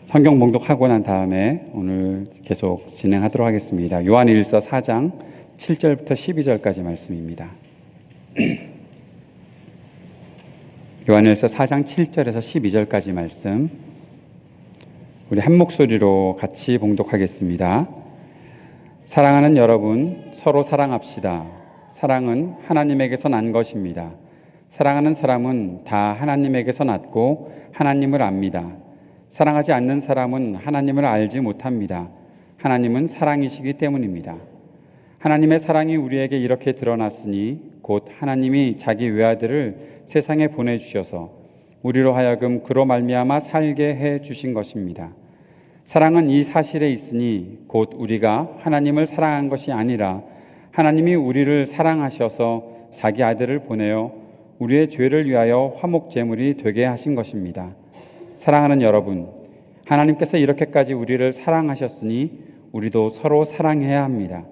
성경 봉독하고 난 다음에 오늘 계속 진행하도록 하겠습니다. 요한일서 4장 7절부터 12절까지 말씀입니다. 요한일서 4장 7절에서 12절까지 말씀 우리 한 목소리로 같이 봉독하겠습니다. 사랑하는 여러분, 서로 사랑합시다. 사랑은 하나님에게서 난 것입니다. 사랑하는 사람은 다 하나님에게서 났고 하나님을 압니다. 사랑하지 않는 사람은 하나님을 알지 못합니다. 하나님은 사랑이시기 때문입니다. 하나님의 사랑이 우리에게 이렇게 드러났으니 곧 하나님이 자기 외아들을 세상에 보내주셔서 우리로 하여금 그로 말미암아 살게 해 주신 것입니다. 사랑은 이 사실에 있으니 곧 우리가 하나님을 사랑한 것이 아니라 하나님이 우리를 사랑하셔서 자기 아들을 보내어 우리의 죄를 위하여 화목제물이 되게 하신 것입니다. 사랑하는 여러분, 하나님께서 이렇게까지 우리를 사랑하셨으니 우리도 서로 사랑해야 합니다.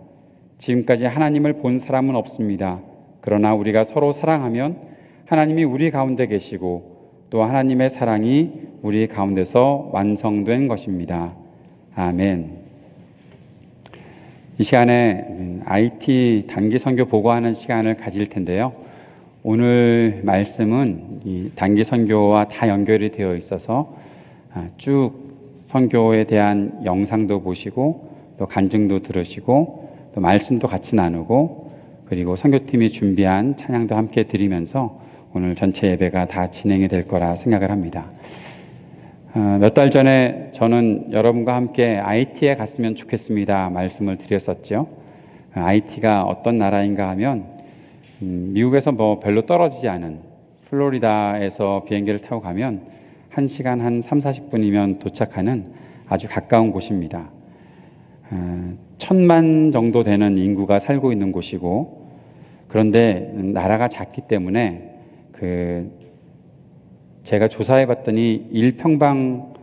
지금까지 하나님을 본 사람은 없습니다. 그러나 우리가 서로 사랑하면 하나님이 우리 가운데 계시고 또 하나님의 사랑이 우리 가운데서 완성된 것입니다. 아멘. 이 시간에 IT 단기 선교 보고하는 시간을 가질 텐데요. 오늘 말씀은 이 단기 선교와 다 연결이 되어 있어서 쭉 선교에 대한 영상도 보시고 또 간증도 들으시고 또 말씀도 같이 나누고 그리고 선교팀이 준비한 찬양도 함께 드리면서 오늘 전체 예배가 다 진행이 될 거라 생각을 합니다. 몇 달 전에 저는 여러분과 함께 IT에 갔으면 좋겠습니다 말씀을 드렸었죠. IT가 어떤 나라인가 하면 미국에서 별로 떨어지지 않은 플로리다에서 비행기를 타고 가면 1시간 한 30-40분이면 도착하는 아주 가까운 곳입니다. 1,000만 정도 되는 인구가 살고 있는 곳이고, 그런데 나라가 작기 때문에 제가 조사해 봤더니 1평방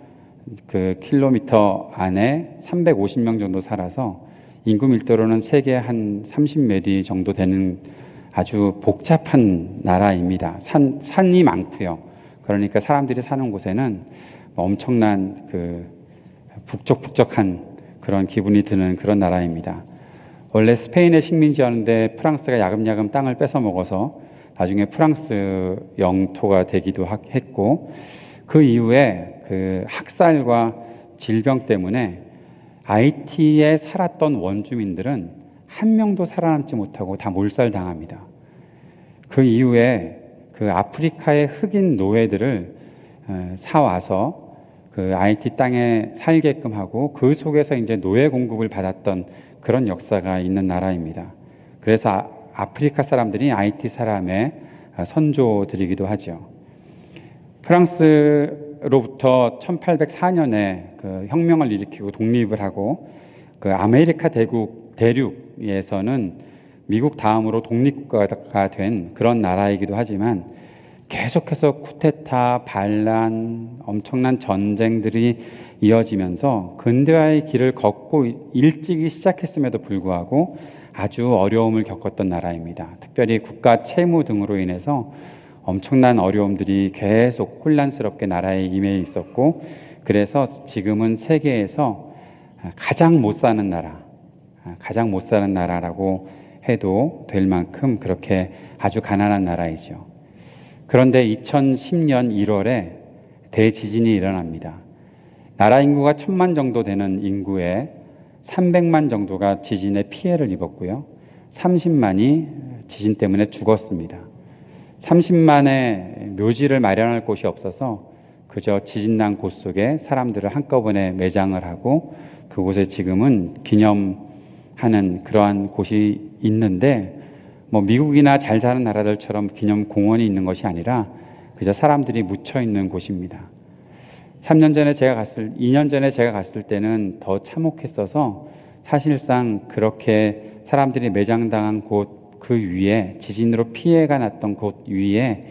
킬로미터 안에 350명 정도 살아서 인구 밀도로는 세계 한 30몇 위 정도 되는 아주 복잡한 나라입니다. 산이 많고요. 그러니까 사람들이 사는 곳에는 엄청난 북적북적한 그런 기분이 드는 그런 나라입니다. 원래 스페인의 식민지였는데 프랑스가 야금야금 땅을 뺏어 먹어서 나중에 프랑스 영토가 되기도 했고, 그 이후에 학살과 질병 때문에 IT에 살았던 원주민들은 한 명도 살아남지 못하고 다 몰살당합니다. 그 이후에 아프리카의 흑인 노예들을 사와서 IT 땅에 살게끔 하고 그 속에서 이제 노예 공급을 받았던 그런 역사가 있는 나라입니다. 그래서 아프리카 사람들이 IT 사람의 선조들이기도 하죠. 프랑스로부터 1804년에 혁명을 일으키고 독립을 하고 아메리카 대륙에서는 미국 다음으로 독립국가가 된 그런 나라이기도 하지만 계속해서 쿠데타, 반란, 엄청난 전쟁들이 이어지면서 근대화의 길을 걷고 일찍이 시작했음에도 불구하고 아주 어려움을 겪었던 나라입니다. 특별히 국가 채무 등으로 인해서 엄청난 어려움들이 계속 혼란스럽게 나라에 임해 있었고, 그래서 지금은 세계에서 가장 못 사는 나라라고 해도 될 만큼 그렇게 아주 가난한 나라이죠. 그런데 2010년 1월에 대지진이 일어납니다. 나라 인구가 1,000만 정도 되는 인구에 300만 정도가 지진의 피해를 입었고요. 30만이 지진 때문에 죽었습니다. 30만의 묘지를 마련할 곳이 없어서 그저 지진난 곳 속에 사람들을 한꺼번에 매장을 하고 그곳에 지금은 기념하는 그러한 곳이 있는데, 미국이나 잘 사는 나라들처럼 기념 공원이 있는 것이 아니라 그저 사람들이 묻혀 있는 곳입니다. 2년 전에 제가 갔을 때는 더 참혹했어서 사실상 그렇게 사람들이 매장당한 곳 그 위에, 지진으로 피해가 났던 곳 위에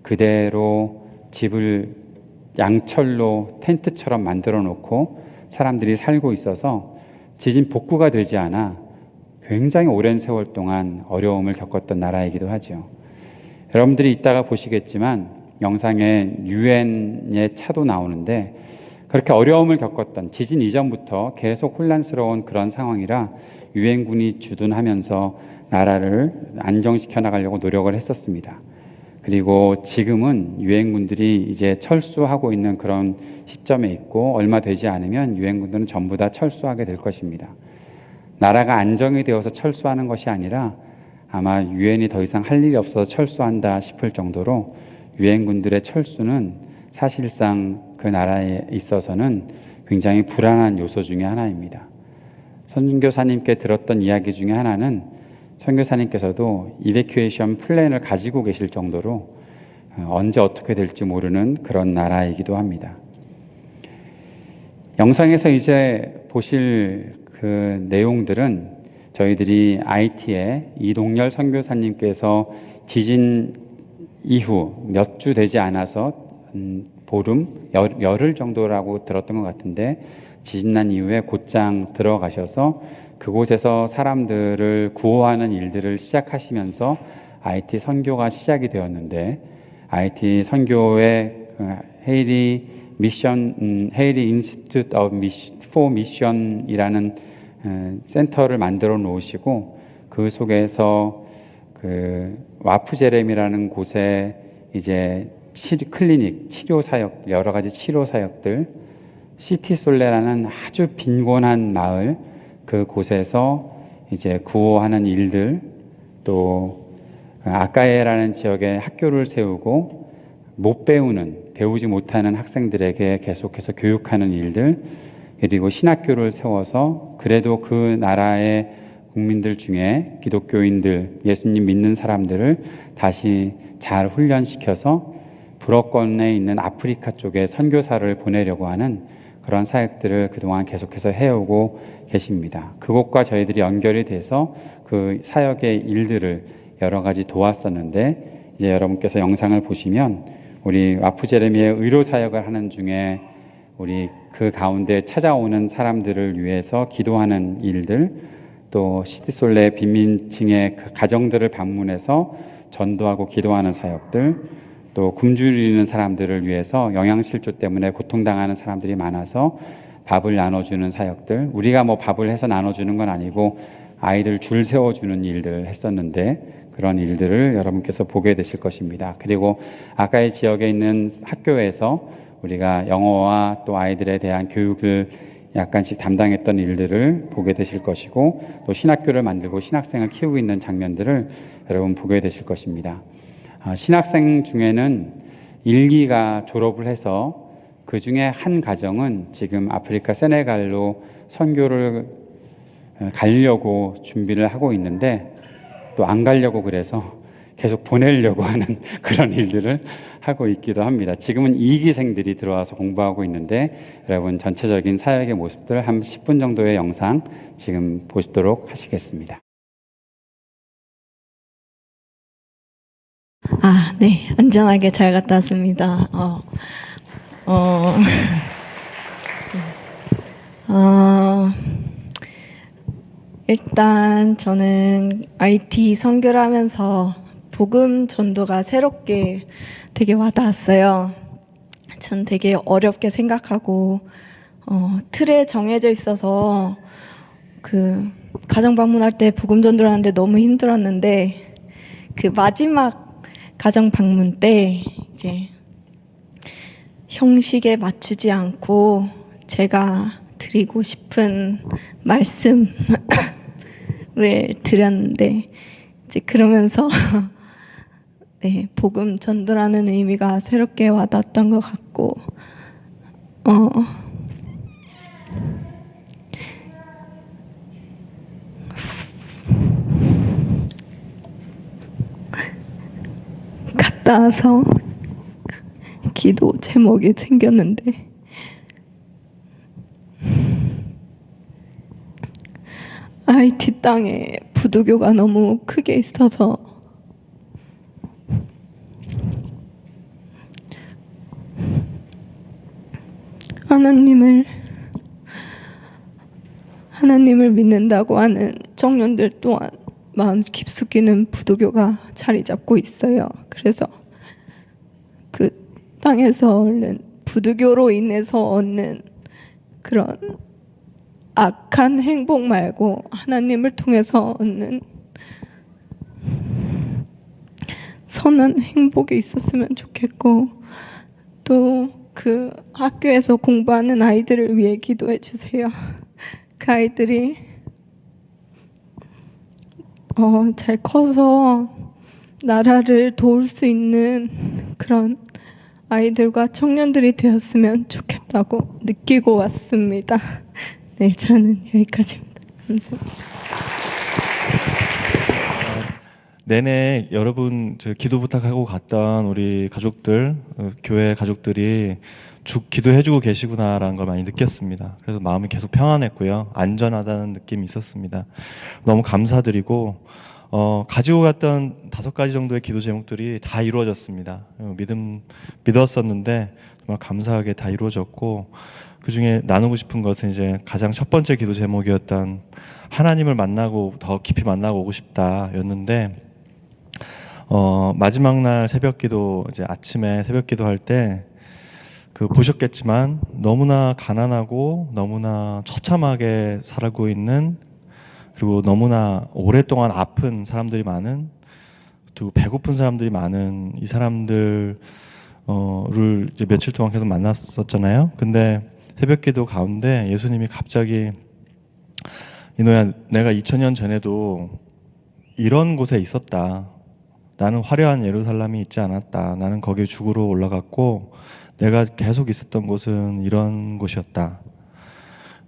그대로 집을 양철로 텐트처럼 만들어 놓고 사람들이 살고 있어서 지진 복구가 되지 않아 굉장히 오랜 세월 동안 어려움을 겪었던 나라이기도 하죠. 여러분들이 이따가 보시겠지만 영상에 유엔의 차도 나오는데 그렇게 어려움을 겪었던 지진 이전부터 계속 혼란스러운 그런 상황이라 유엔군이 주둔하면서 나라를 안정시켜 나가려고 노력을 했었습니다. 그리고 지금은 유엔군들이 이제 철수하고 있는 그런 시점에 있고 얼마 되지 않으면 유엔군들은 전부 다 철수하게 될 것입니다. 나라가 안정이 되어서 철수하는 것이 아니라 아마 유엔이 더 이상 할 일이 없어서 철수한다 싶을 정도로 유엔군들의 철수는 사실상 그 나라에 있어서는 굉장히 불안한 요소 중에 하나입니다. 선교사님께 들었던 이야기 중에 하나는 선교사님께서도 이베큐에이션 플랜을 가지고 계실 정도로 언제 어떻게 될지 모르는 그런 나라이기도 합니다. 영상에서 이제 보실 그 내용들은 저희들이 IT에 이동열 선교사님께서 지진 이후 몇 주 되지 않아서 보름, 열흘 정도라고 들었던 것 같은데 지진 난 이후에 곧장 들어가셔서 그곳에서 사람들을 구호하는 일들을 시작하시면서 IT 선교가 시작이 되었는데 IT 선교의 헤일리 인스티튜트 포 미션이라는 센터를 만들어 놓으시고 그 속에서 그 와프제렘이라는 곳에 이제 클리닉, 치료 사역, 여러 가지 치료 사역들, 시티솔레라는 아주 빈곤한 마을 그 곳에서 이제 구호하는 일들, 또 아까에라는 지역에 학교를 세우고 못 배우지 못하는 학생들에게 계속해서 교육하는 일들, 그리고 신학교를 세워서 그래도 그 나라의 국민들 중에 기독교인들, 예수님 믿는 사람들을 다시 잘 훈련시켜서 불어권에 있는 아프리카 쪽에 선교사를 보내려고 하는 그런 사역들을 그동안 계속해서 해오고 계십니다. 그곳과 저희들이 연결이 돼서 그 사역의 일들을 여러 가지 도왔었는데 이제 여러분께서 영상을 보시면 우리 와프제레미의 의료 사역을 하는 중에 우리 그 가운데 찾아오는 사람들을 위해서 기도하는 일들, 또 시티솔레 빈민층의 그 가정들을 방문해서 전도하고 기도하는 사역들, 또 굶주리는 사람들을 위해서 영양실조 때문에 고통당하는 사람들이 많아서 밥을 나눠주는 사역들, 우리가 뭐 밥을 해서 나눠주는 건 아니고 아이들 줄 세워주는 일들을 했었는데 그런 일들을 여러분께서 보게 되실 것입니다. 그리고 아까의 지역에 있는 학교에서 우리가 영어와 또 아이들에 대한 교육을 약간씩 담당했던 일들을 보게 되실 것이고 또 신학교를 만들고 신학생을 키우고 있는 장면들을 여러분 보게 되실 것입니다. 신학생 중에는 1기가 졸업을 해서 그 중에 한 가정은 지금 아프리카 세네갈로 선교를 가려고 준비를 하고 있는데 또 안 가려고 그래서 계속 보내려고 하는 그런 일들을 하고 있기도 합니다. 지금은 2기생들이 들어와서 공부하고 있는데 여러분 전체적인 사역의 모습들 한 10분 정도의 영상 지금 보시도록 하시겠습니다. 네. 안전하게 잘 갔다 왔습니다. 일단 저는 IT 선교를 하면서 복음 전도가 새롭게 되게 와닿았어요. 전 되게 어렵게 생각하고 틀에 정해져 있어서 그 가정 방문할 때 복음 전도를 하는데 너무 힘들었는데 그 마지막 가정 방문 때 이제 형식에 맞추지 않고 제가 드리고 싶은 말씀을 드렸는데 이제 그러면서 네, 복음 전도라는 의미가 새롭게 와닿았던 것 같고 갔다 와서 기도 제목이 생겼는데 IT 땅에 부두교가 너무 크게 있어서 하나님을 믿는다고 하는 청년들 또한 마음 깊숙이는 부두교가 자리 잡고 있어요. 그래서 그 땅에서 얼른 부득교로 인해서 얻는 그런 악한 행복 말고 하나님을 통해서 얻는 선한 행복이 있었으면 좋겠고, 또 그 학교에서 공부하는 아이들을 위해 기도해 주세요. 그 아이들이 잘 커서 나라를 도울 수 있는 그런 아이들과 청년들이 되었으면 좋겠다고 느끼고 왔습니다. 네, 저는 여기까지입니다. 감사합니다. 내내 여러분 저 기도 부탁하고 갔던 우리 가족들, 교회 가족들이 기도해주고 계시구나라는 걸 많이 느꼈습니다. 그래서 마음이 계속 평안했고요. 안전하다는 느낌이 있었습니다. 너무 감사드리고 가지고 갔던 5가지 정도의 기도 제목들이 다 이루어졌습니다. 믿었었는데 정말 감사하게 다 이루어졌고, 그 중에 나누고 싶은 것은 이제 가장 첫 번째 기도 제목이었던 하나님을 만나고 더 깊이 만나고 오고 싶다였는데, 마지막 날 새벽기도, 이제 아침에 새벽기도할 때 보셨겠지만 너무나 가난하고 너무나 처참하게 살고 있는, 그리고 너무나 오랫동안 아픈 사람들이 많은, 또 배고픈 사람들이 많은 이 사람들을 이제 며칠 동안 계속 만났었잖아요. 근데 새벽기도 가운데 예수님이 갑자기, 이노야, 내가 2000년 전에도 이런 곳에 있었다. 나는 화려한 예루살렘이 있지 않았다. 나는 거기에 죽으러 올라갔고 내가 계속 있었던 곳은 이런 곳이었다.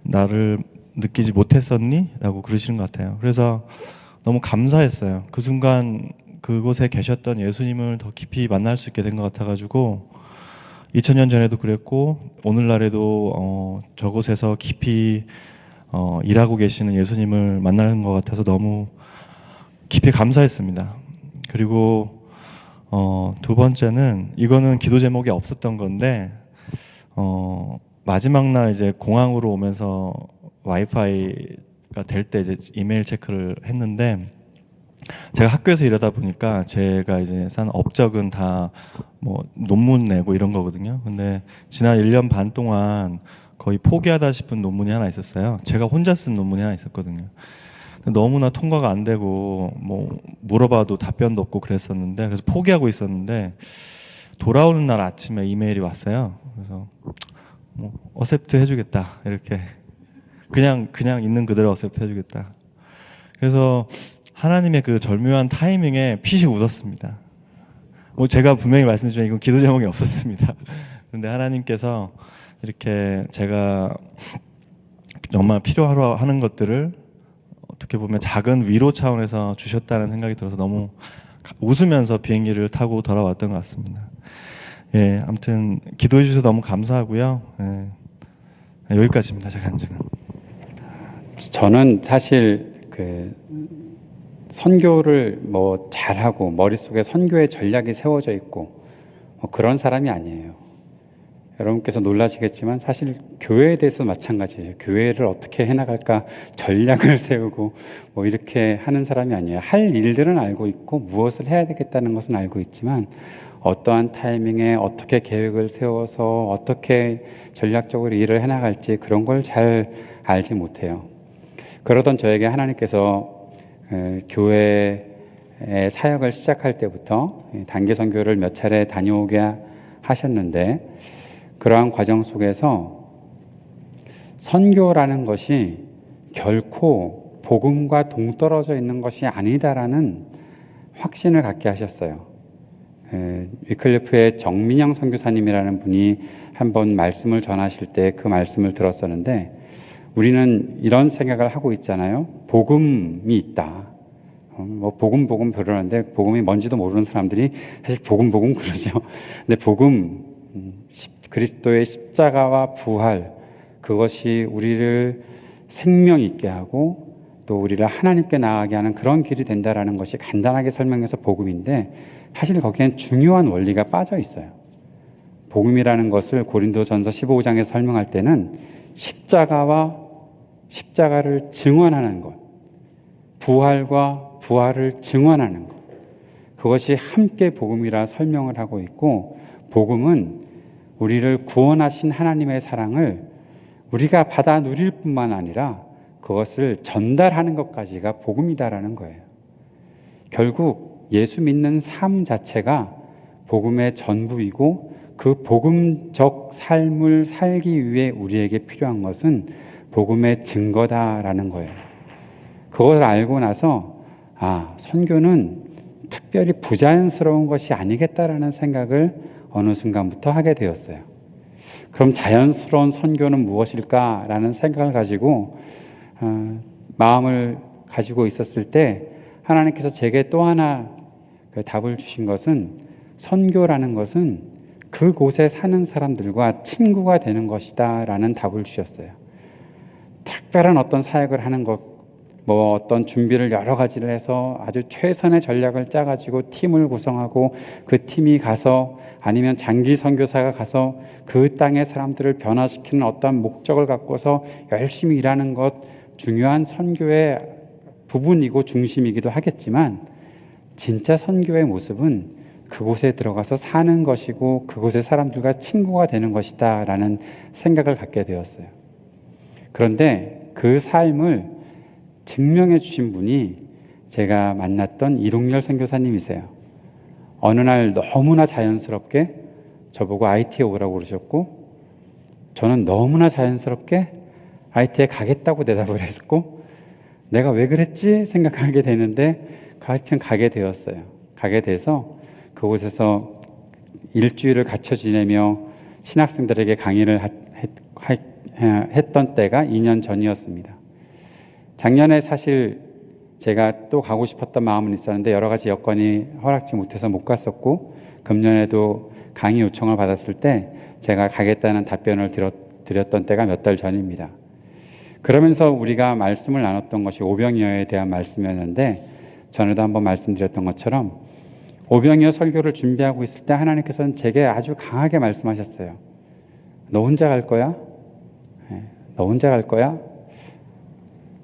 나를 느끼지 못했었니? 라고 그러시는 것 같아요. 그래서 너무 감사했어요. 그 순간 그곳에 계셨던 예수님을 더 깊이 만날 수 있게 된 것 같아가지고, 2000년 전에도 그랬고 오늘날에도 저곳에서 깊이 일하고 계시는 예수님을 만나는 것 같아서 너무 깊이 감사했습니다. 그리고 두 번째는, 이거는 기도 제목이 없었던 건데, 마지막 날 이제 공항으로 오면서 와이파이가 될 때 이제 이메일 체크를 했는데, 제가 학교에서 일하다 보니까 제가 이제 산 업적은 다 뭐 논문 내고 이런 거거든요. 근데 지난 1년 반 동안 거의 포기하다 싶은 논문이 하나 있었어요. 제가 혼자 쓴 논문이 하나 있었거든요. 너무나 통과가 안 되고 뭐 물어봐도 답변도 없고 그랬었는데, 그래서 포기하고 있었는데 돌아오는 날 아침에 이메일이 왔어요. 그래서 뭐 어셉트 해주겠다, 이렇게 그냥 있는 그대로 어셉트 해주겠다. 그래서 하나님의 그 절묘한 타이밍에 핏이 웃었습니다. 뭐 제가 분명히 말씀드리지만 이건 기도 제목이 없었습니다. 그런데 하나님께서 이렇게 제가 정말 필요하러 하는 것들을 어떻게 보면 작은 위로 차원에서 주셨다는 생각이 들어서 너무 웃으면서 비행기를 타고 돌아왔던 것 같습니다. 예, 아무튼 기도해 주셔서 너무 감사하고요. 예, 여기까지입니다. 제가 한 적은. 저는 사실 선교를 뭐 잘하고 머릿속에 선교의 전략이 세워져 있고 뭐 그런 사람이 아니에요. 여러분께서 놀라시겠지만 사실 교회에 대해서 마찬가지예요. 교회를 어떻게 해나갈까 전략을 세우고 뭐 이렇게 하는 사람이 아니에요. 할 일들은 알고 있고 무엇을 해야 되겠다는 것은 알고 있지만 어떠한 타이밍에 어떻게 계획을 세워서 어떻게 전략적으로 일을 해나갈지 그런 걸 잘 알지 못해요. 그러던 저에게 하나님께서 교회의 사역을 시작할 때부터 단기 선교를 몇 차례 다녀오게 하셨는데, 그러한 과정 속에서 선교라는 것이 결코 복음과 동떨어져 있는 것이 아니다라는 확신을 갖게 하셨어요. 위클리프의 정민영 선교사님이라는 분이 한번 말씀을 전하실 때 그 말씀을 들었었는데, 우리는 이런 생각을 하고 있잖아요. 복음이 있다. 뭐 복음 그러는데 복음이 뭔지도 모르는 사람들이 사실 복음 그러죠. 근데 복음, 그리스도의 십자가와 부활, 그것이 우리를 생명 있게 하고 또 우리를 하나님께 나아가게 하는 그런 길이 된다라는 것이 간단하게 설명해서 복음인데, 사실 거기엔 중요한 원리가 빠져 있어요. 복음이라는 것을 고린도전서 15장에서 설명할 때는 십자가를 증언하는 것, 부활과 부활을 증언하는 것, 그것이 함께 복음이라 설명을 하고 있고, 복음은 우리를 구원하신 하나님의 사랑을 우리가 받아 누릴 뿐만 아니라 그것을 전달하는 것까지가 복음이다라는 거예요. 결국 예수 믿는 삶 자체가 복음의 전부이고 그 복음적 삶을 살기 위해 우리에게 필요한 것은 복음의 증거다라는 거예요. 그걸 알고 나서 선교는 특별히 부자연스러운 것이 아니겠다라는 생각을 어느 순간부터 하게 되었어요. 그럼 자연스러운 선교는 무엇일까라는 생각을 가지고 마음을 가지고 있었을 때 하나님께서 제게 또 하나 답을 주신 것은 선교라는 것은 그곳에 사는 사람들과 친구가 되는 것이다 라는 답을 주셨어요. 특별한 어떤 사역을 하는 것, 어떤 준비를 여러 가지를 해서 아주 최선의 전략을 짜가지고 팀을 구성하고 그 팀이 가서 아니면 장기 선교사가 가서 그 땅의 사람들을 변화시키는 어떤 목적을 갖고서 열심히 일하는 것 중요한 선교의 부분이고 중심이기도 하겠지만 진짜 선교의 모습은 그곳에 들어가서 사는 것이고 그곳의 사람들과 친구가 되는 것이다 라는 생각을 갖게 되었어요. 그런데 그 삶을 증명해 주신 분이 제가 만났던 이동열 선교사님이세요. 어느 날 너무나 자연스럽게 저보고 IT에 오라고 그러셨고 저는 너무나 자연스럽게 IT에 가겠다고 대답을 했고 내가 왜 그랬지 생각하게 되는데 하여튼 가게 되었어요. 가게 돼서 그곳에서 일주일을 갇혀 지내며 신학생들에게 강의를 했던 때가 2년 전이었습니다. 작년에 사실 제가 또 가고 싶었던 마음은 있었는데 여러 가지 여건이 허락지 못해서 못 갔었고 금년에도 강의 요청을 받았을 때 제가 가겠다는 답변을 드렸던 때가 몇 달 전입니다. 그러면서 우리가 말씀을 나눴던 것이 오병이어에 대한 말씀이었는데 전에도 한번 말씀드렸던 것처럼 오병이어 설교를 준비하고 있을 때 하나님께서는 제게 아주 강하게 말씀하셨어요. 너 혼자 갈 거야? 너 혼자 갈 거야?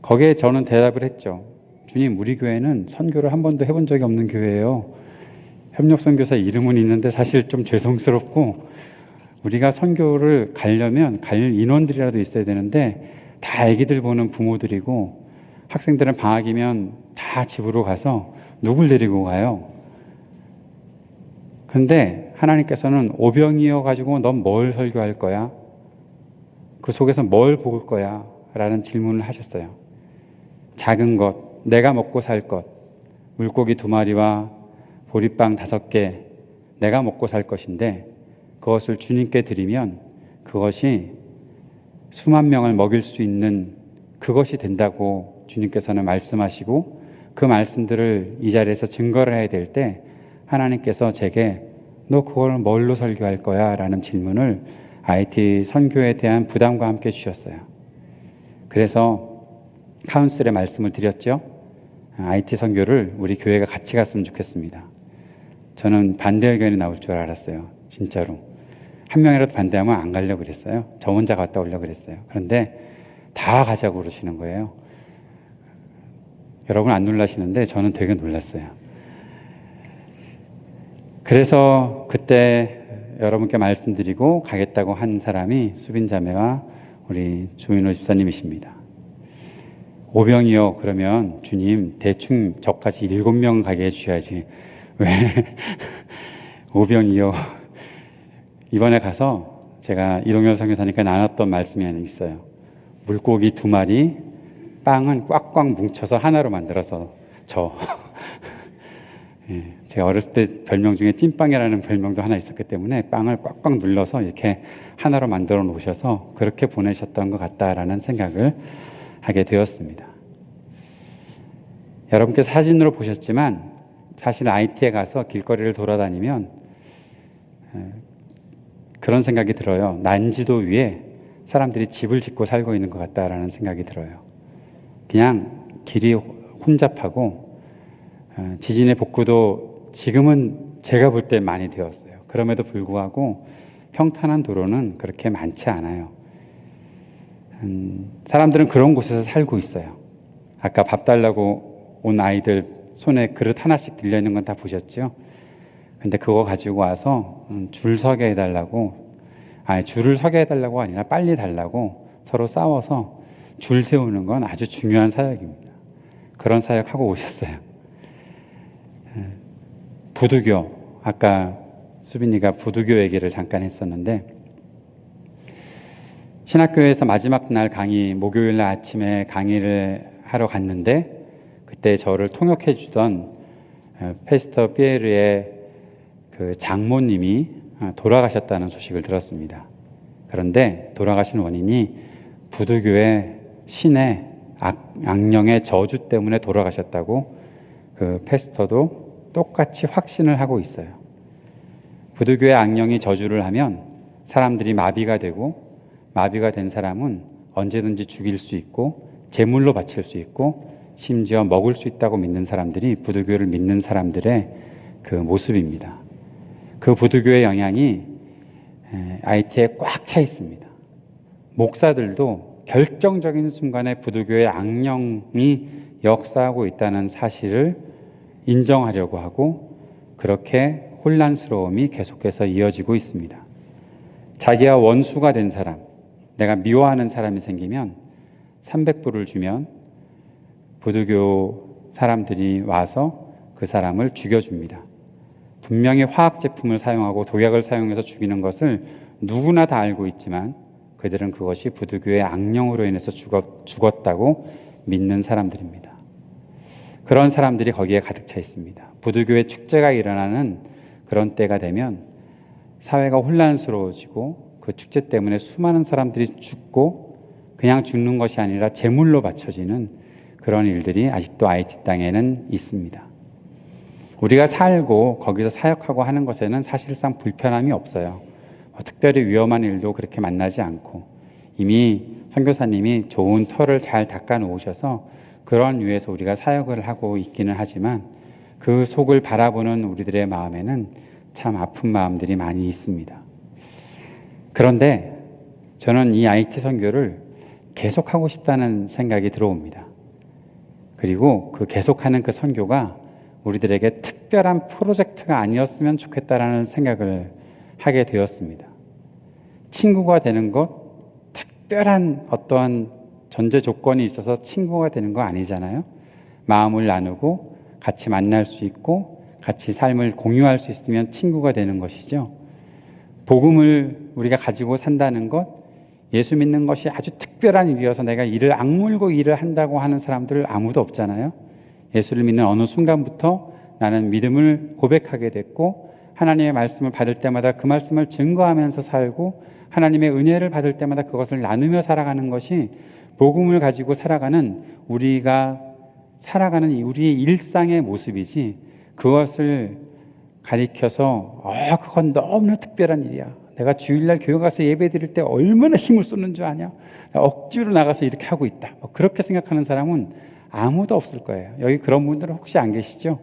거기에 저는 대답을 했죠. 주님, 우리 교회는 선교를 한 번도 해본 적이 없는 교회예요. 협력선교사 이름은 있는데 사실 좀 죄송스럽고 우리가 선교를 가려면 갈 인원들이라도 있어야 되는데 다 아기들 보는 부모들이고 학생들은 방학이면 다 집으로 가서 누굴 데리고 가요? 근데 하나님께서는 오병이어 가지고 넌 뭘 설교할 거야? 그 속에서 뭘 볼 거야? 라는 질문을 하셨어요. 작은 것, 내가 먹고 살 것, 물고기 2마리와 보리빵 5개, 내가 먹고 살 것인데 그것을 주님께 드리면 그것이 수만 명을 먹일 수 있는 그것이 된다고 주님께서는 말씀하시고 그 말씀들을 이 자리에서 증거를 해야 될 때 하나님께서 제게 너 그걸 뭘로 설교할 거야? 라는 질문을 IT 선교에 대한 부담과 함께 주셨어요. 그래서 카운슬에 말씀을 드렸죠. IT 선교를 우리 교회가 같이 갔으면 좋겠습니다. 저는 반대 의견이 나올 줄 알았어요. 진짜로. 한 명이라도 반대하면 안 가려고 그랬어요. 저 혼자 갔다 오려고 그랬어요. 그런데 다 가자고 그러시는 거예요. 여러분 안 놀라시는데 저는 되게 놀랐어요. 그래서 그때 여러분께 말씀드리고 가겠다고 한 사람이 수빈 자매와 우리 조인호 집사님이십니다. 오병이어 그러면 주님 대충 저까지 7명 가게 해주셔야지 왜 오병이어. 이번에 가서 제가 이동열 선교사님과 나눴던 말씀이 하나 있어요. 물고기 2마리, 빵은 꽉꽉 뭉쳐서 하나로 만들어서 제가 어렸을 때 별명 중에 찐빵이라는 별명도 하나 있었기 때문에 빵을 꽉꽉 눌러서 이렇게 하나로 만들어 놓으셔서 그렇게 보내셨던 것 같다라는 생각을 하게 되었습니다. 여러분께서 사진으로 보셨지만 사실 IT에 가서 길거리를 돌아다니면 그런 생각이 들어요. 난지도 위에 사람들이 집을 짓고 살고 있는 것 같다라는 생각이 들어요. 그냥 길이 혼잡하고 지진의 복구도 지금은 제가 볼 때 많이 되었어요. 그럼에도 불구하고 평탄한 도로는 그렇게 많지 않아요. 사람들은 그런 곳에서 살고 있어요. 아까 밥 달라고 온 아이들 손에 그릇 하나씩 들려있는 건 다 보셨죠? 근데 그거 가지고 와서 줄 서게 해달라고 줄을 서게 해달라고 아니라 빨리 달라고 서로 싸워서 줄 세우는 건 아주 중요한 사역입니다. 그런 사역하고 오셨어요. 부두교, 아까 수빈이가 부두교 얘기를 잠깐 했었는데, 신학교에서 마지막 날 강의, 목요일 날 아침에 강의를 하러 갔는데, 그때 저를 통역해 주던 페스터 피에르의 그 장모님이 돌아가셨다는 소식을 들었습니다. 그런데 돌아가신 원인이 부두교의 신의 악령의 저주 때문에 돌아가셨다고 그 페스터도 똑같이 확신을 하고 있어요. 부두교의 악령이 저주를 하면 사람들이 마비가 되고, 마비가 된 사람은 언제든지 죽일 수 있고 제물로 바칠 수 있고 심지어 먹을 수 있다고 믿는 사람들이 부두교를 믿는 사람들의 그 모습입니다. 그 부두교의 영향이 IT에 꽉 차 있습니다. 목사들도 결정적인 순간에 부두교의 악령이 역사하고 있다는 사실을 인정하려고 하고, 그렇게 혼란스러움이 계속해서 이어지고 있습니다. 자기와 원수가 된 사람, 내가 미워하는 사람이 생기면 300불을 주면 부두교 사람들이 와서 그 사람을 죽여줍니다. 분명히 화학 제품을 사용하고 독약을 사용해서 죽이는 것을 누구나 다 알고 있지만 그들은 그것이 부두교의 악령으로 인해서 죽었다고 믿는 사람들입니다. 그런 사람들이 거기에 가득 차 있습니다. 부두교의 축제가 일어나는 그런 때가 되면 사회가 혼란스러워지고, 그 축제 때문에 수많은 사람들이 죽고, 그냥 죽는 것이 아니라 제물로 바쳐지는 그런 일들이 아직도 IT 땅에는 있습니다. 우리가 살고 거기서 사역하고 하는 것에는 사실상 불편함이 없어요. 특별히 위험한 일도 그렇게 만나지 않고, 이미 선교사님이 좋은 터를 잘 닦아 놓으셔서 그런 위에서 우리가 사역을 하고 있기는 하지만, 그 속을 바라보는 우리들의 마음에는 참 아픈 마음들이 많이 있습니다. 그런데 저는 이 IT 선교를 계속하고 싶다는 생각이 들어옵니다. 그리고 그 계속하는 그 선교가 우리들에게 특별한 프로젝트가 아니었으면 좋겠다라는 생각을 하게 되었습니다. 친구가 되는 것, 특별한 어떠한 전제 조건이 있어서 친구가 되는 거 아니잖아요. 마음을 나누고 같이 만날 수 있고 같이 삶을 공유할 수 있으면 친구가 되는 것이죠. 복음을 우리가 가지고 산다는 것, 예수 믿는 것이 아주 특별한 일이어서 내가 이를 악물고 일을 한다고 하는 사람들 아무도 없잖아요. 예수를 믿는 어느 순간부터 나는 믿음을 고백하게 됐고, 하나님의 말씀을 받을 때마다 그 말씀을 증거하면서 살고, 하나님의 은혜를 받을 때마다 그것을 나누며 살아가는 것이 복음을 가지고 살아가는 우리가 살아가는 우리의 일상의 모습이지, 그것을 가리켜서 그건 너무나 특별한 일이야, 내가 주일날 교회 가서 예배 드릴 때 얼마나 힘을 쏟는 줄 아냐, 억지로 나가서 이렇게 하고 있다, 그렇게 생각하는 사람은 아무도 없을 거예요. 여기 그런 분들은 혹시 안 계시죠?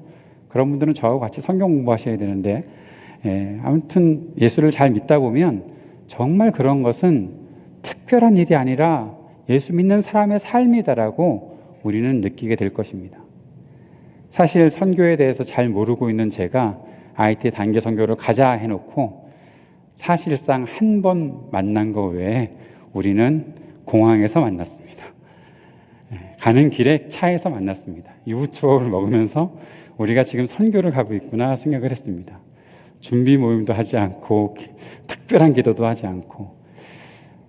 그런 분들은 저하고 같이 성경 공부하셔야 되는데, 아무튼 예수를 잘 믿다 보면 정말 그런 것은 특별한 일이 아니라 예수 믿는 사람의 삶이다라고 우리는 느끼게 될 것입니다. 사실 선교에 대해서 잘 모르고 있는 제가 IT 단기 선교를 가자 해놓고 사실상 한 번 만난 거 외에 우리는 공항에서 만났습니다. 가는 길에 차에서 만났습니다. 유부초를 먹으면서 우리가 지금 선교를 가고 있구나 생각을 했습니다. 준비 모임도 하지 않고 특별한 기도도 하지 않고,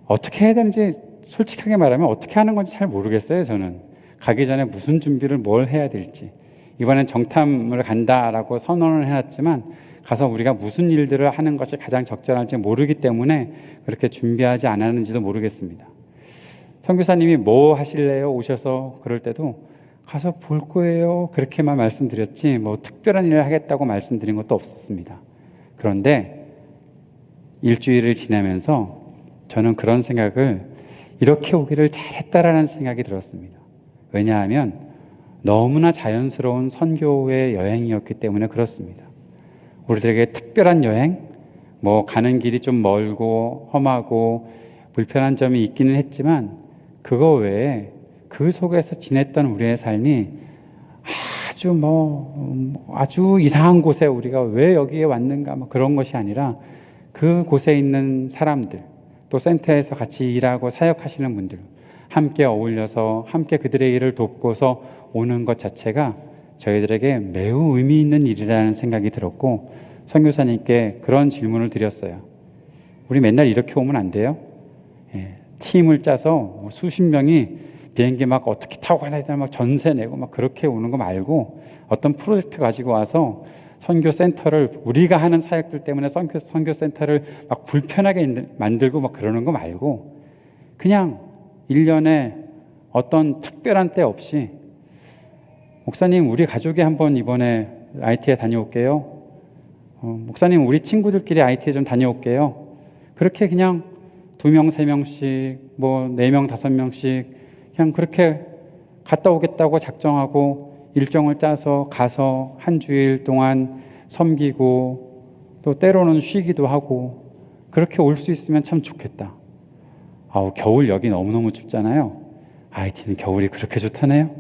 어떻게 해야 되는지 솔직하게 말하면 어떻게 하는 건지 잘 모르겠어요. 저는 가기 전에 무슨 준비를 뭘 해야 될지, 이번엔 정탐을 간다라고 선언을 해놨지만 가서 우리가 무슨 일들을 하는 것이 가장 적절할지 모르기 때문에 그렇게 준비하지 않았는지도 모르겠습니다. 선교사님이 뭐 하실래요? 오셔서 그럴 때도 가서 볼 거예요, 그렇게만 말씀드렸지 뭐 특별한 일을 하겠다고 말씀드린 것도 없었습니다. 그런데 일주일을 지나면서 저는 그런 생각을, 이렇게 오기를 잘했다라는 생각이 들었습니다. 왜냐하면 너무나 자연스러운 선교의 여행이었기 때문에 그렇습니다. 우리들에게 특별한 여행, 뭐 가는 길이 좀 멀고 험하고 불편한 점이 있기는 했지만 그거 외에 그 속에서 지냈던 우리의 삶이 아주 이상한 곳에 우리가 왜 여기에 왔는가 그런 것이 아니라 그곳에 있는 사람들, 또 센터에서 같이 일하고 사역하시는 분들 함께 어울려서 함께 그들의 일을 돕고서 오는 것 자체가 저희들에게 매우 의미 있는 일이라는 생각이 들었고, 선교사님께 그런 질문을 드렸어요. 우리 맨날 이렇게 오면 안 돼요? 팀을 짜서 수십 명이 비행기 막 어떻게 타고 가야 되나 막 전세 내고 막 그렇게 오는 거 말고, 어떤 프로젝트 가지고 와서 선교 센터를, 우리가 하는 사역들 때문에 선교 센터를 막 불편하게 만들고 막 그러는 거 말고, 그냥 1년에 어떤 특별한 때 없이, 목사님 우리 가족이 한번 이번에 IT에 다녀올게요. 목사님 우리 친구들끼리 IT에 좀 다녀올게요. 그렇게 그냥 2명, 3명씩, 뭐 4명, 5명씩 그냥 그렇게 갔다 오겠다고 작정하고 일정을 짜서 가서 한 주일 동안 섬기고, 또 때로는 쉬기도 하고, 그렇게 올 수 있으면 참 좋겠다. 겨울 여기 너무너무 춥잖아요. IT는 겨울이 그렇게 좋다네요.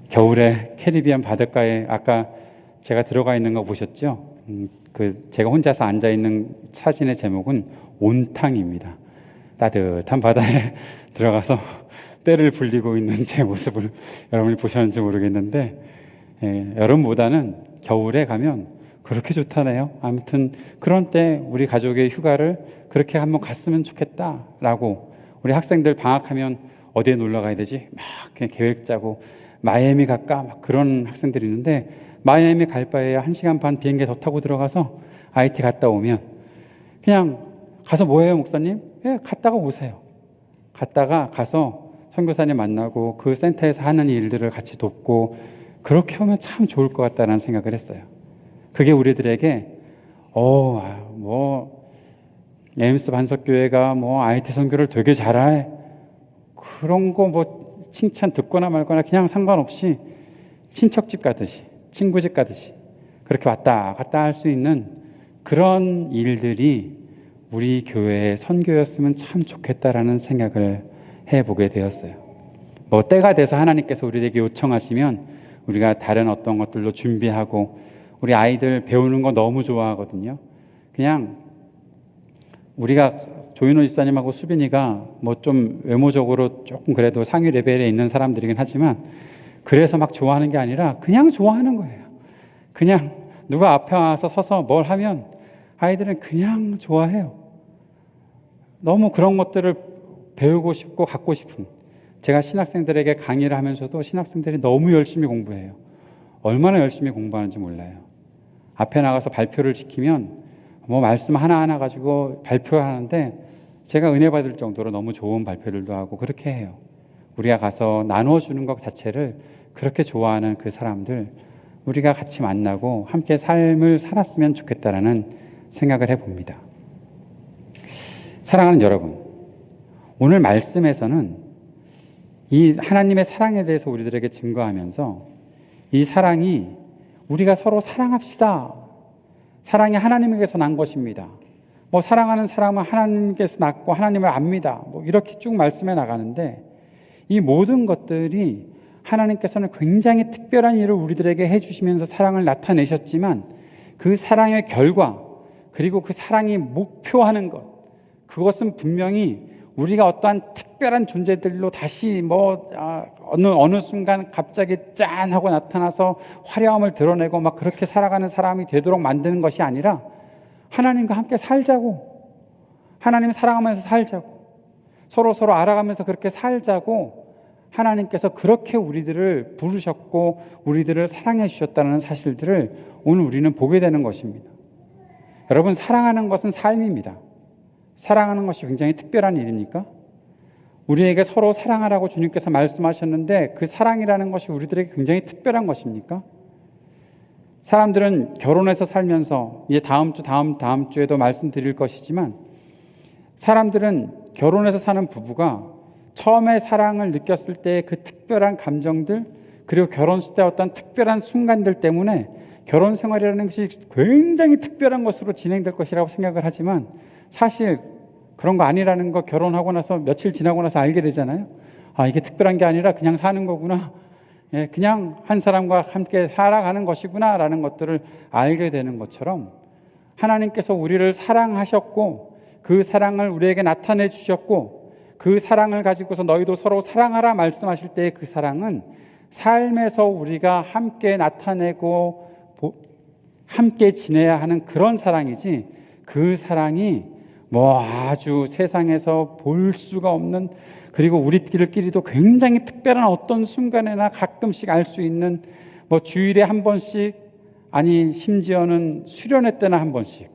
겨울에 캐리비안 바닷가에, 아까 제가 들어가 있는 거 보셨죠? 제가 혼자서 앉아 있는 사진의 제목은 온탕입니다. 따뜻한 바다에 들어가서 때를 불리고 있는 제 모습을 여러분이 보셨는지 모르겠는데, 여름보다는 겨울에 가면 그렇게 좋다네요. 아무튼 그런 때 우리 가족의 휴가를 그렇게 한번 갔으면 좋겠다라고, 우리 학생들 방학하면 어디에 놀러 가야 되지? 막 그냥 계획 짜고 마이애미 갈까? 막 그런 학생들이 있는데, 마이애미 갈 바에야 1시간 반 비행기 더 타고 들어가서 IT 갔다 오면, 그냥 가서 뭐해요 목사님? 갔다가 오세요. 가서 선교사님 만나고 그 센터에서 하는 일들을 같이 돕고, 그렇게 하면 참 좋을 것 같다는 생각을 했어요. 그게 우리들에게 에임스 반석교회가 IT 선교를 되게 잘해, 그런 거 칭찬 듣거나 말거나 그냥 상관없이 친척집 가듯이, 친구집 가듯이 그렇게 왔다 갔다 할 수 있는 그런 일들이 우리 교회의 선교였으면 참 좋겠다라는 생각을 해보게 되었어요. 때가 돼서 하나님께서 우리에게 요청하시면 우리가 다른 어떤 것들로 준비하고, 우리 아이들 배우는 거 너무 좋아하거든요. 그냥 우리가 조인호 집사님하고 수빈이가 좀 외모적으로 조금 그래도 상위 레벨에 있는 사람들이긴 하지만, 그래서 막 좋아하는 게 아니라 그냥 좋아하는 거예요. 그냥 누가 앞에 와서 서서 뭘 하면 아이들은 그냥 좋아해요. 너무 그런 것들을 배우고 싶고 갖고 싶은, 제가 신학생들에게 강의를 하면서도 신학생들이 너무 열심히 공부해요. 얼마나 열심히 공부하는지 몰라요. 앞에 나가서 발표를 시키면 말씀 하나하나 가지고 발표하는데, 제가 은혜 받을 정도로 너무 좋은 발표들도 하고 그렇게 해요. 우리가 가서 나눠주는 것 자체를 그렇게 좋아하는 그 사람들, 우리가 같이 만나고 함께 삶을 살았으면 좋겠다라는 생각을 해봅니다. 사랑하는 여러분, 오늘 말씀에서는 이 하나님의 사랑에 대해서 우리들에게 증거하면서, 이 사랑이 우리가 서로 사랑합시다, 사랑이 하나님에게서 난 것입니다, 사랑하는 사람은 하나님께서 낳고 하나님을 압니다, 이렇게 쭉 말씀해 나가는데, 이 모든 것들이 하나님께서는 굉장히 특별한 일을 우리들에게 해주시면서 사랑을 나타내셨지만, 그 사랑의 결과, 그리고 그 사랑이 목표하는 것, 그것은 분명히 우리가 어떠한 특별한 존재들로 다시 어느 순간 갑자기 짠 하고 나타나서 화려함을 드러내고 막 그렇게 살아가는 사람이 되도록 만드는 것이 아니라, 하나님과 함께 살자고, 하나님 사랑하면서 살자고, 서로 알아가면서 그렇게 살자고 하나님께서 그렇게 우리들을 부르셨고 우리들을 사랑해 주셨다는 사실들을 오늘 우리는 보게 되는 것입니다. 여러분, 사랑하는 것은 삶입니다. 사랑하는 것이 굉장히 특별한 일입니까? 우리에게 서로 사랑하라고 주님께서 말씀하셨는데, 그 사랑이라는 것이 우리들에게 굉장히 특별한 것입니까? 사람들은 결혼해서 살면서, 이제 다음 주에도 말씀드릴 것이지만, 사람들은 결혼해서 사는 부부가 처음에 사랑을 느꼈을 때 그 특별한 감정들, 그리고 결혼식 때 어떤 특별한 순간들 때문에 결혼 생활이라는 것이 굉장히 특별한 것으로 진행될 것이라고 생각을 하지만, 사실 그런 거 아니라는 거 결혼하고 나서 며칠 지나고 나서 알게 되잖아요. 이게 특별한 게 아니라 그냥 사는 거구나, 그냥 한 사람과 함께 살아가는 것이구나 라는 것들을 알게 되는 것처럼, 하나님께서 우리를 사랑하셨고 그 사랑을 우리에게 나타내 주셨고 그 사랑을 가지고서 너희도 서로 사랑하라 말씀하실 때 그 사랑은 삶에서 우리가 함께 나타내고 함께 지내야 하는 그런 사랑이지, 그 사랑이 뭐 아주 세상에서 볼 수가 없는, 그리고 우리끼리도 굉장히 특별한 어떤 순간에나 가끔씩 알 수 있는, 뭐 주일에 한 번씩, 아니 심지어는 수련회 때나 한 번씩.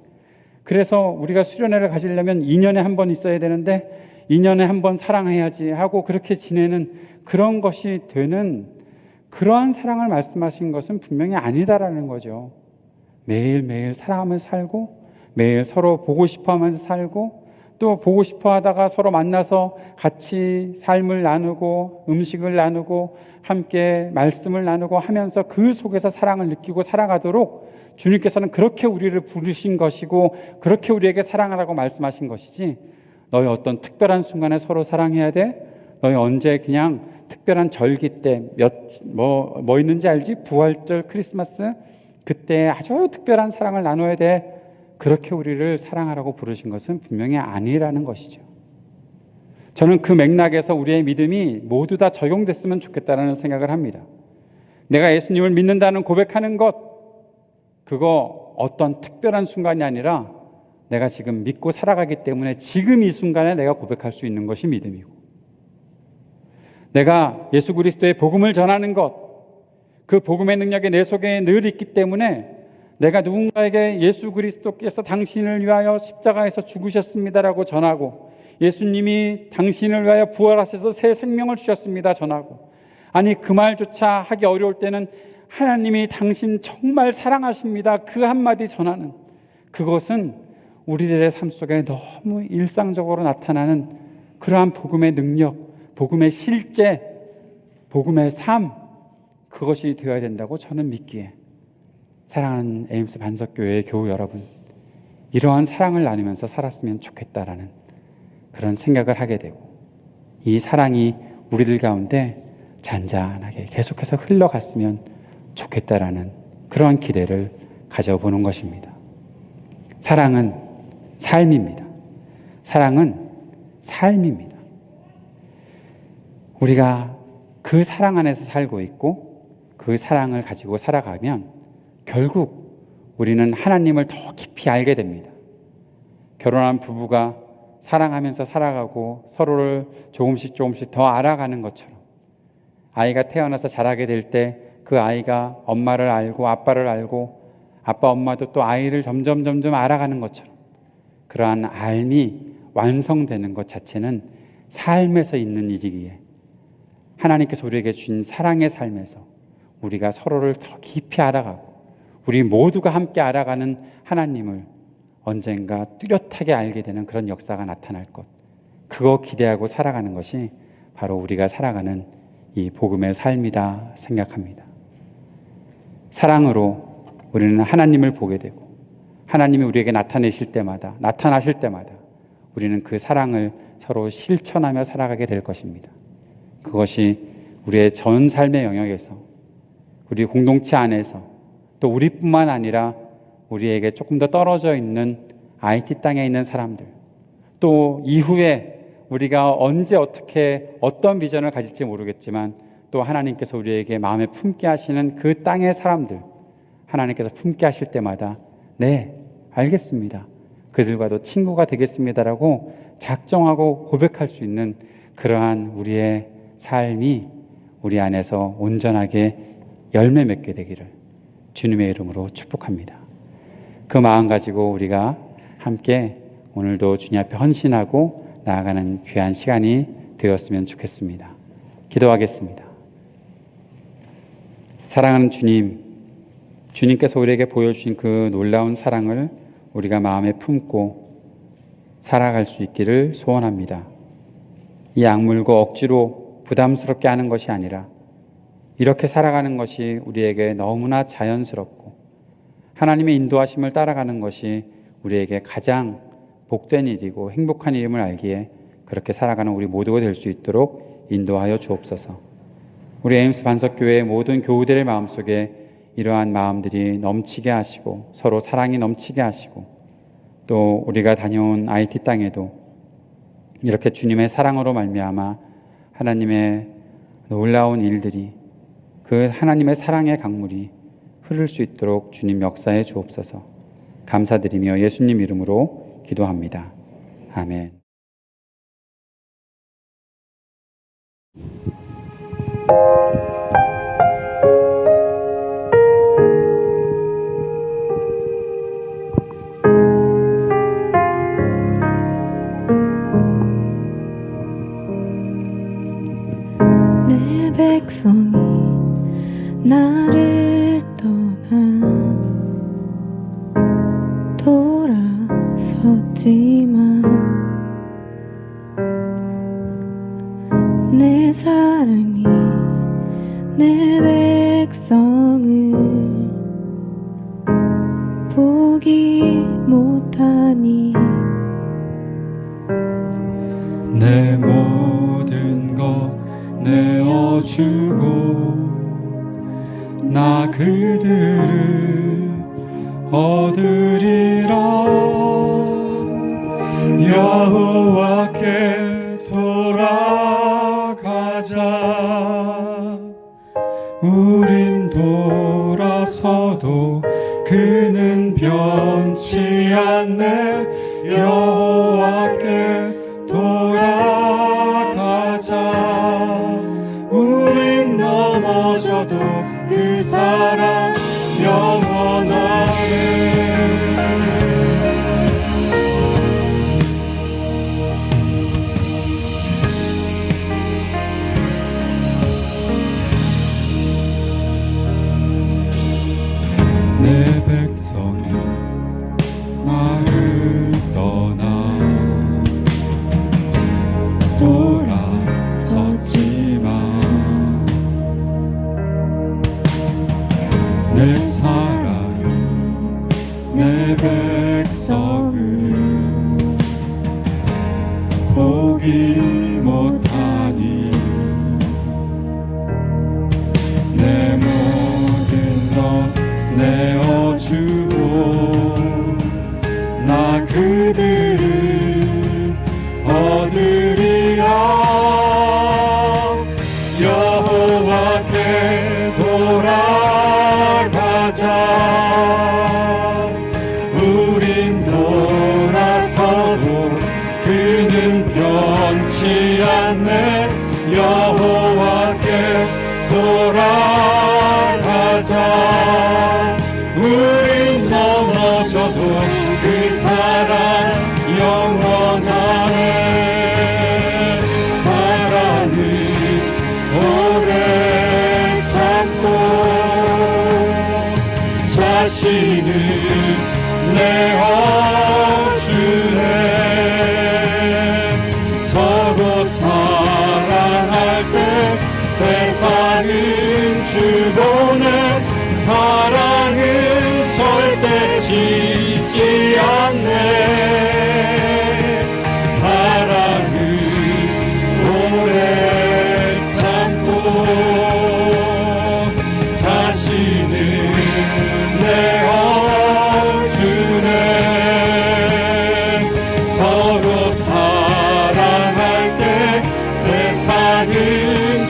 그래서 우리가 수련회를 가지려면 2년에 한 번 있어야 되는데 2년에 한 번 사랑해야지 하고 그렇게 지내는 그런 것이 되는 그러한 사랑을 말씀하신 것은 분명히 아니다라는 거죠. 매일매일 사랑하면서 살고 매일 서로 보고 싶어 하면서 살고 또 보고 싶어 하다가 서로 만나서 같이 삶을 나누고 음식을 나누고 함께 말씀을 나누고 하면서 그 속에서 사랑을 느끼고 살아가도록 주님께서는 그렇게 우리를 부르신 것이고 그렇게 우리에게 사랑하라고 말씀하신 것이지, 너희 어떤 특별한 순간에 서로 사랑해야 돼? 너희 언제 그냥 특별한 절기 때 뭐 있는지 알지? 부활절, 크리스마스 그때 아주 특별한 사랑을 나눠야 돼. 그렇게 우리를 사랑하라고 부르신 것은 분명히 아니라는 것이죠. 저는 그 맥락에서 우리의 믿음이 모두 다 적용됐으면 좋겠다는 생각을 합니다. 내가 예수님을 믿는다는 고백하는 것, 그거 어떤 특별한 순간이 아니라 내가 지금 믿고 살아가기 때문에 지금 이 순간에 내가 고백할 수 있는 것이 믿음이고, 내가 예수 그리스도의 복음을 전하는 것, 그 복음의 능력이 내 속에 늘 있기 때문에 내가 누군가에게 예수 그리스도께서 당신을 위하여 십자가에서 죽으셨습니다라고 전하고, 예수님이 당신을 위하여 부활하셔서 새 생명을 주셨습니다 전하고, 아니 그 말조차 하기 어려울 때는 하나님이 당신 정말 사랑하십니다 그 한마디 전하는, 그것은 우리들의 삶 속에 너무 일상적으로 나타나는 그러한 복음의 능력, 복음의 실제, 복음의 삶, 그것이 되어야 된다고 저는 믿기에, 사랑하는 에임스 반석교회의 교우 여러분, 이러한 사랑을 나누면서 살았으면 좋겠다라는 그런 생각을 하게 되고, 이 사랑이 우리들 가운데 잔잔하게 계속해서 흘러갔으면 좋겠다라는 그러한 기대를 가져보는 것입니다. 사랑은 삶입니다. 사랑은 삶입니다. 우리가 그 사랑 안에서 살고 있고 그 사랑을 가지고 살아가면 결국 우리는 하나님을 더 깊이 알게 됩니다. 결혼한 부부가 사랑하면서 살아가고 서로를 조금씩 더 알아가는 것처럼, 아이가 태어나서 자라게 될 때 그 아이가 엄마를 알고 아빠를 알고 아빠 엄마도 또 아이를 점점 알아가는 것처럼, 그러한 알미 완성되는 것 자체는 삶에서 있는 일이기에, 하나님께서 우리에게 주신 사랑의 삶에서 우리가 서로를 더 깊이 알아가고 우리 모두가 함께 알아가는 하나님을 언젠가 뚜렷하게 알게 되는 그런 역사가 나타날 것, 그거 기대하고 살아가는 것이 바로 우리가 살아가는 이 복음의 삶이다 생각합니다. 사랑으로 우리는 하나님을 보게 되고, 하나님이 우리에게 나타나실 때마다 우리는 그 사랑을 서로 실천하며 살아가게 될 것입니다. 그것이 우리의 전 삶의 영역에서, 우리 공동체 안에서, 또 우리뿐만 아니라 우리에게 조금 더 떨어져 있는 IT 땅에 있는 사람들, 또 이후에 우리가 언제 어떻게 어떤 비전을 가질지 모르겠지만 또 하나님께서 우리에게 마음에 품게 하시는 그 땅의 사람들, 하나님께서 품게 하실 때마다 네, 알겠습니다, 그들과도 친구가 되겠습니다라고 작정하고 고백할 수 있는 그러한 우리의 삶이 우리 안에서 온전하게 열매 맺게 되기를 주님의 이름으로 축복합니다. 그 마음 가지고 우리가 함께 오늘도 주님 앞에 헌신하고 나아가는 귀한 시간이 되었으면 좋겠습니다. 기도하겠습니다. 사랑하는 주님, 주님께서 우리에게 보여주신 그 놀라운 사랑을 우리가 마음에 품고 살아갈 수 있기를 소원합니다. 이 악물고 억지로 부담스럽게 하는 것이 아니라 이렇게 살아가는 것이 우리에게 너무나 자연스럽고 하나님의 인도하심을 따라가는 것이 우리에게 가장 복된 일이고 행복한 일임을 알기에 그렇게 살아가는 우리 모두가 될 수 있도록 인도하여 주옵소서. 우리 에임스 반석교회의 모든 교우들의 마음속에 이러한 마음들이 넘치게 하시고 서로 사랑이 넘치게 하시고 또 우리가 다녀온 IT 땅에도 이렇게 주님의 사랑으로 말미암아 하나님의 놀라운 일들이, 그 하나님의 사랑의 강물이 흐를 수 있도록 주님 역사해 주옵소서. 감사드리며 예수님 이름으로 기도합니다. 아멘. 내 백성이 나를 떠나 돌아섰지만 내 사랑이 내 백성을 보기 못하니 내 모든 것 내어주고 나 그들을 얻으리라. 여호와께 돌아가자. 우린 돌아서도 그는 변치 않네. 여호와께 돌아가자. 우린 넘어져도 그 사랑 영원하네. 내 백성이 나를 떠나 돌아섰지만 내 사랑이 내 백성을 보기 못하니 내 모든 것 내어주고 나 그들을 얻으리라. 여호와께 돌아가자. 우린 돌아서도 그는 변치 않네. 여호와께 돌아가자. 우린 넘어져도 그 사랑 영원하네. 사랑을 오래 참고 자신을 내어주네. 서로 사랑할 때 세상은 주보네. 사랑은 절대 지지 않네. 사랑은 오래 참고 자신을 내어주네. 서로 사랑할 때 세상은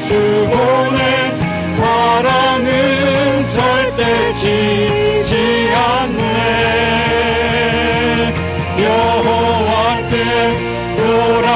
주보네. 사랑은 절대 지지 않네. 여호와께 돌아